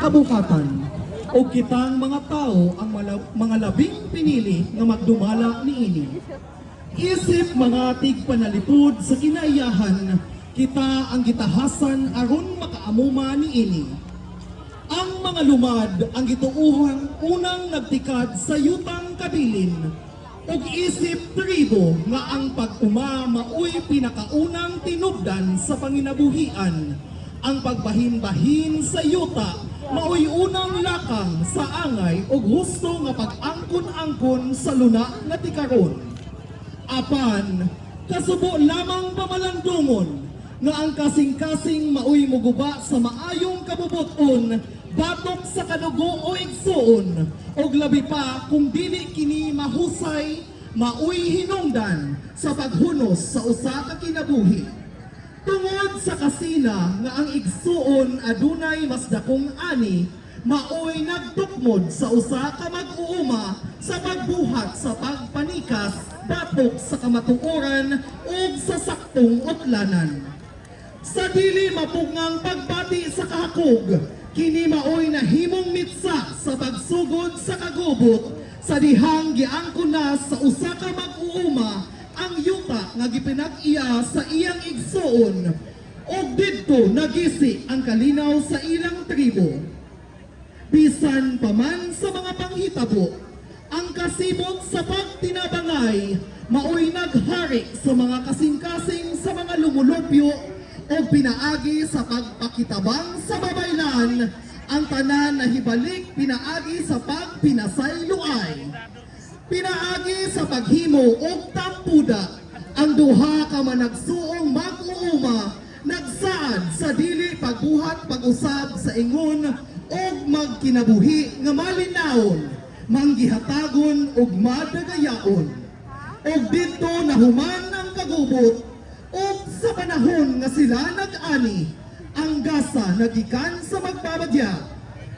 abukatan. O kitang mga tao ang mga labing pinili nga magdumala niini. Isip mga tigpanalipod sa kinaiyahan, kita ang gitahasan aron makaamuma niini. Ang mga lumad ang gituuhang unang nagtikad sa yutang kabilin, ug isip tribo nga ang pag-uma maoy pinakaunang tinubdan sa panginabuhian. Ang pagbahin-bahin sa yuta maoy unang lakang sa angay ug husto nga pag-angkon-angkon sa luna nga tikaron. Apan, kasubo lamang pamalandungon nga ang kasing-kasing maoy muguba sa maayong kabubuton batok sa kadugo o igsuon, og labi pa kung dili kini mahusay maoy hinungdan sa paghunos sa usa ka kinabuhi. Tungod sa kasina nga ang igsuon adunay mas dakong ani, maoy nagtukmod sa usa ka mag-uuma sa pagbuhat sa pagpanikas batok sa kamatuoran ug sa saktong utlanan. Sa dili mapugngang pagbati sa kahakog, kini maoy nahimong mitsa sa pagsugod sa kagubot sa dihang giangkon na sa usa ka mag-uuma ang yuta nga gipinag-iya sa iyang igsuon ug didto nagisi ang kalinaw sa ilang tribo. Bisan pa man sa mga panghitabo, ang kasibot sa pagtinabangay maoy naghari sa mga kasing-kasing sa mga lumulupyo o pinaagi sa pagpakitabang sa babaylan, ang tanan na hibalik pinaagi sa pagpinasayloay. Pinaagi sa paghimo og tampuda, ang duha ka managsuong mag-uuma, nagsaad sa dili pagbuhat pag-usab sa ingon og magkinabuhi nga malinawon, manggihatagon og madagayaon. Og dito nahuman ang kagubot, ug sa panahon nga sila nag-ani, ang gasa nagikan sa magbabadya,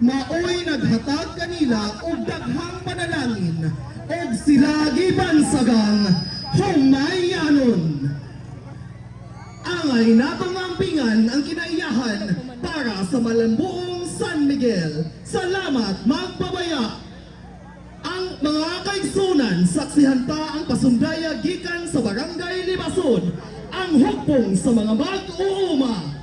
maoy naghatag kanila og daghang panalangin, ug sila gibansagang humayanon. Angay natong ampingan ang kinaiyahan para sa malambuong San Miguel. Salamat magpabaya. Ang mga kaigsunan, saksihan ta ang pasundaya gikan sa Barangay Libasod, ang hukpong sa mga mag-uuma.